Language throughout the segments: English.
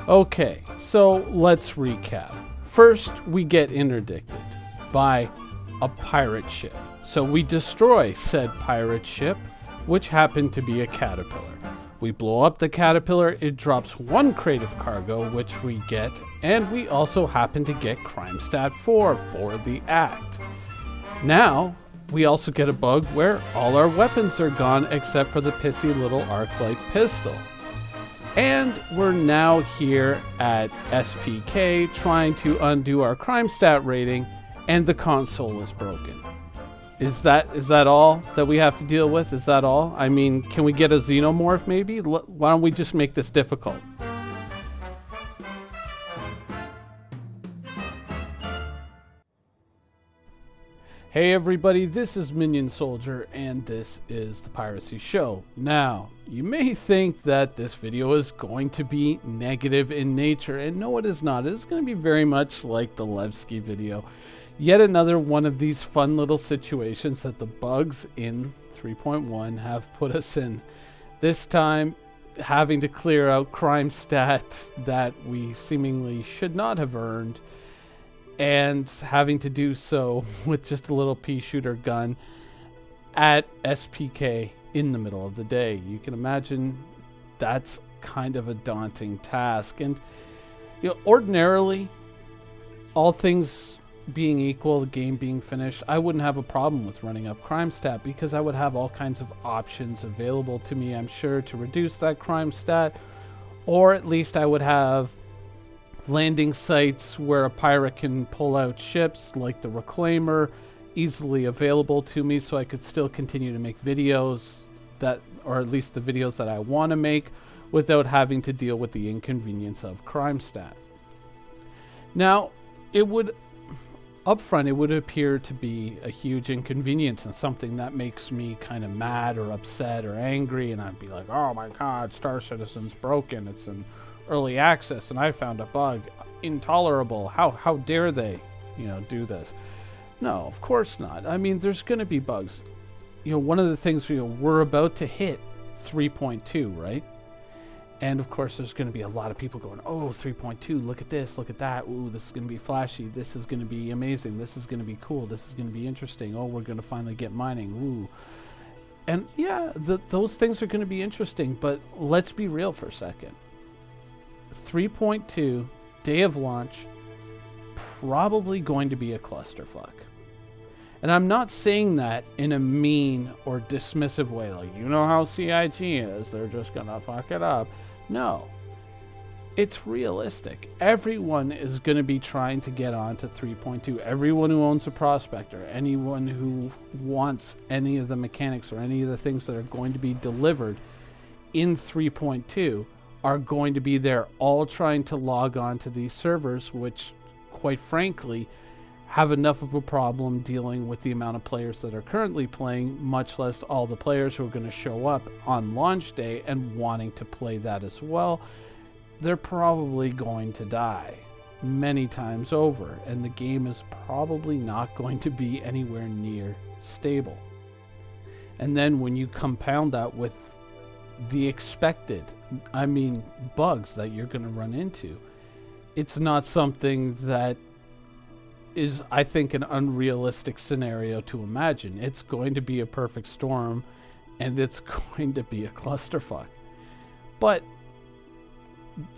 Okay, so let's recap. First, we get interdicted by a pirate ship. So we destroy said pirate ship, which happened to be a caterpillar. We blow up the caterpillar, it drops 1 crate of cargo, which we get, and we also happen to get crime stat 4 for the act. Now, we also get a bug where all our weapons are gone except for the pissy little arc-light pistol. And we're now here at SPK trying to undo our crime stat rating, and the console is broken. Is that all that we have to deal with? Is that all? I mean, can we get a xenomorph maybe? Why don't we just make this difficult? Hey everybody, this is Minion Soldier, and this is the Piracy Show. Now, you may think that this video is going to be negative in nature, and no, it is not. It is going to be very much like the Levski video. Yet another one of these fun little situations that the bugs in 3.1 have put us in. This time, having to clear out crime stat that we seemingly should not have earned, and having to do so with just a little pea shooter gun at SPK in the middle of the day. You can imagine that's kind of a daunting task. And you know, ordinarily, all things being equal, the game being finished, I wouldn't have a problem with running up crime stat because I would have all kinds of options available to me, I'm sure, to reduce that crime stat, or at least I would have landing sites where a pirate can pull out ships like the Reclaimer easily available to me, so I could still continue to make videos that, or at least the videos that I want to make, without having to deal with the inconvenience of crime stat. Now, up front, it would appear to be a huge inconvenience and something that makes me kind of mad or upset or angry, and I'd be like, oh my god, Star Citizen's broken, it's in early access and I found a bug, intolerable, how dare they, do this. No, of course not. I mean, there's going to be bugs. One of the things, we're about to hit 3.2, right? And of course, there's going to be a lot of people going, oh, 3.2, look at this, look at that. Ooh, this is going to be flashy. This is going to be amazing. This is going to be cool. This is going to be interesting. Oh, we're going to finally get mining. Ooh. And yeah, those things are going to be interesting, but let's be real for a second. 3.2, day of launch, probably going to be a clusterfuck. And I'm not saying that in a mean or dismissive way, like, you know how CIG is, they're just going to fuck it up. No, it's realistic. Everyone is going to be trying to get on to 3.2. Everyone who owns a prospector, anyone who wants any of the mechanics or any of the things that are going to be delivered in 3.2 are going to be there, all trying to log on to these servers, which, quite frankly, have enough of a problem dealing with the amount of players that are currently playing, much less all the players who are going to show up on launch day and wanting to play that as well. They're probably going to die many times over, and the game is probably not going to be anywhere near stable. And then when you compound that with the expected, bugs that you're going to run into, it's not something that is, I think, an unrealistic scenario to imagine. It's going to be a perfect storm, and it's going to be a clusterfuck. But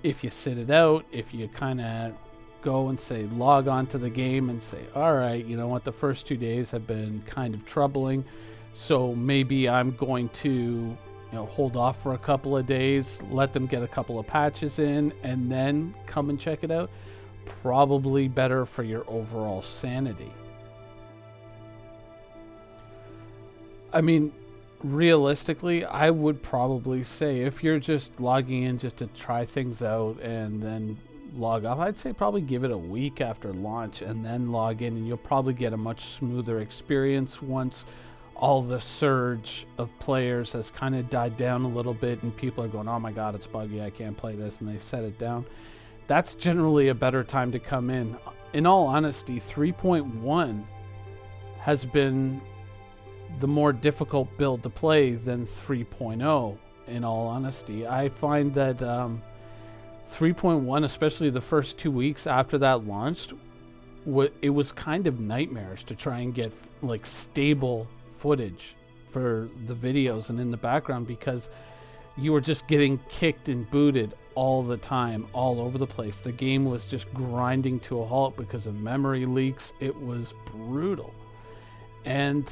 if you sit it out, if you kind of go and say, log on to the game and say, all right, you know what, the first 2 days have been kind of troubling, so maybe I'm going to hold off for a couple of days, let them get a couple of patches in, and then come and check it out. Probably better for your overall sanity. I mean, realistically, I would probably say if you're just logging in just to try things out and then log off, I'd say probably give it a week after launch and then log in, and you'll probably get a much smoother experience once all the surge of players has kind of died down a little bit and people are going, oh my god, it's buggy, I can't play this, and they set it down. That's generally a better time to come in. In all honesty, 3.1 has been the more difficult build to play than 3.0, in all honesty. I find that 3.1, especially the first 2 weeks after that launched, it was kind of nightmarish to try and get like stable footage for the videos and in the background, because you were just getting kicked and booted all the time, all over the place. The game was just grinding to a halt because of memory leaks. It was brutal. And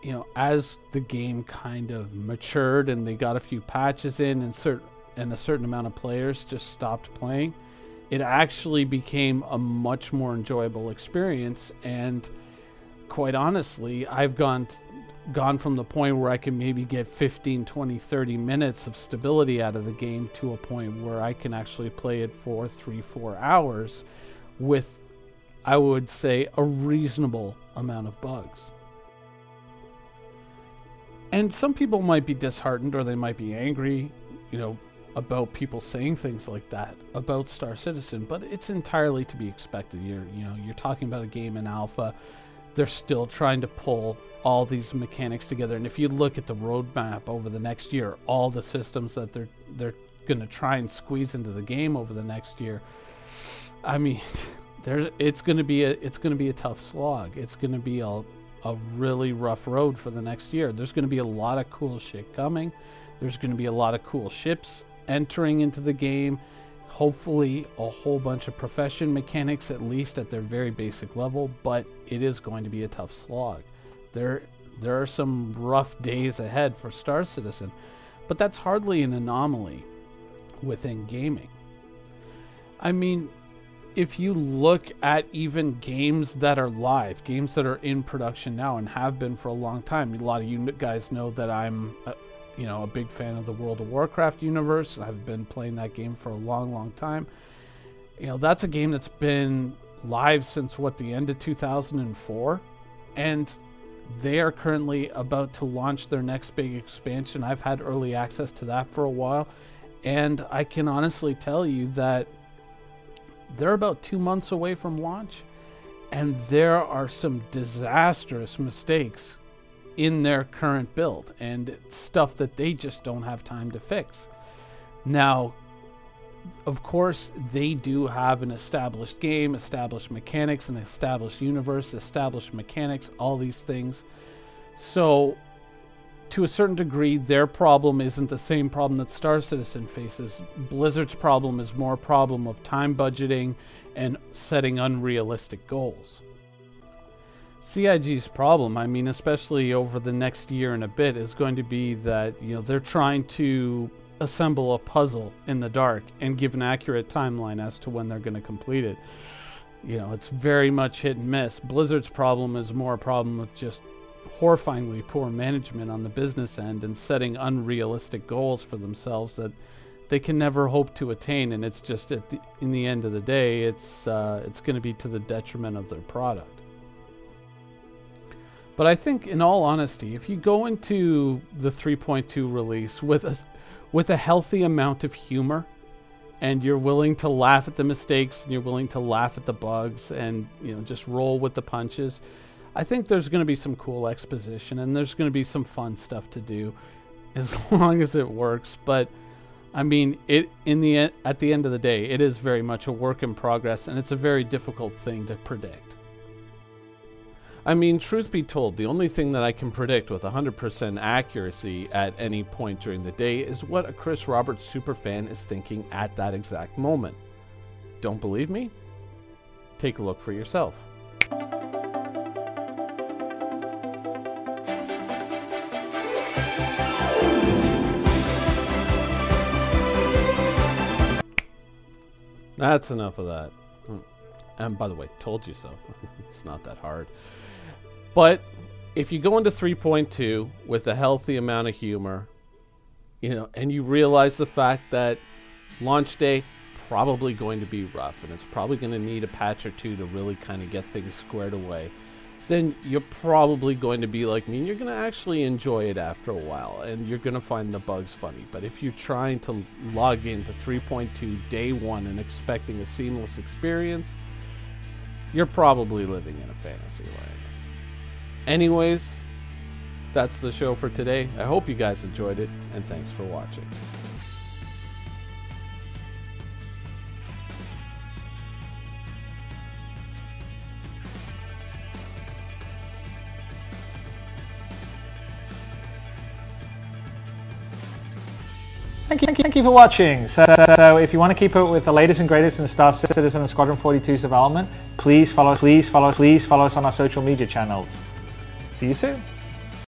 you know, as the game kind of matured and they got a few patches in, and a certain amount of players just stopped playing, it actually became a much more enjoyable experience. And quite honestly, I've gone from the point where I can maybe get 15, 20, 30 minutes of stability out of the game to a point where I can actually play it for 3-4 hours with, I would say, a reasonable amount of bugs. And some people might be disheartened, or they might be angry, you know, about people saying things like that about Star Citizen, but it's entirely to be expected. You're talking about a game in alpha. They're still trying to pull all these mechanics together, and if you look at the roadmap over the next year, all the systems that they're going to try and squeeze into the game over the next year, I mean, it's going to be a tough slog. It's going to be a really rough road for the next year. There's going to be a lot of cool shit coming. There's going to be a lot of cool ships entering into the game. Hopefully a whole bunch of profession mechanics, at least at their very basic level, but it is going to be a tough slog. There are some rough days ahead for Star Citizen, but that's hardly an anomaly within gaming. I mean, if you look at even games that are live, games that are in production now and have been for a long time, a lot of you guys know that I'm a big fan of the World of Warcraft universe, and I've been playing that game for a long, long time. You know, that's a game that's been live since the end of 2004, and they are currently about to launch their next big expansion. I've had early access to that for a while, and I can honestly tell you that they're about 2 months away from launch, and there are some disastrous mistakes in their current build and stuff that they just don't have time to fix. Now, of course, they do have an established game, established mechanics, an established universe, established mechanics, all these things. So, to a certain degree, their problem isn't the same problem that Star Citizen faces. Blizzard's problem is more a problem of time budgeting and setting unrealistic goals. CIG's problem, I mean, especially over the next year and a bit, is going to be that, you know, they're trying to assemble a puzzle in the dark and give an accurate timeline as to when they're going to complete it. You know, it's very much hit and miss. Blizzard's problem is more a problem of just horrifyingly poor management on the business end and setting unrealistic goals for themselves that they can never hope to attain, and it's just in the end of the day, it's going to be to the detriment of their product. But I think, in all honesty, if you go into the 3.2 release with a healthy amount of humor, and you're willing to laugh at the mistakes, and you're willing to laugh at the bugs, and just roll with the punches, I think there's going to be some cool exposition, and there's going to be some fun stuff to do, as long as it works. But I mean, at the end of the day, it is very much a work in progress, and it's a very difficult thing to predict. I mean, truth be told, the only thing that I can predict with 100% accuracy at any point during the day is what a Chris Roberts superfan is thinking at that exact moment. Don't believe me? Take a look for yourself. That's enough of that. And by the way, told you so. It's not that hard. But if you go into 3.2 with a healthy amount of humor, and you realize the fact that launch day probably going to be rough, and it's probably going to need a patch or two to really kind of get things squared away, then you're probably going to be like me, and you're going to actually enjoy it after a while, and you're going to find the bugs funny. But if you're trying to log into 3.2 day one and expecting a seamless experience, you're probably living in a fantasy land. Anyways, that's the show for today. I hope you guys enjoyed it, and thanks for watching. Thank you for watching. So if you want to keep up with the latest and greatest in Star Citizen and Squadron 42's development, please follow us on our social media channels. See you soon.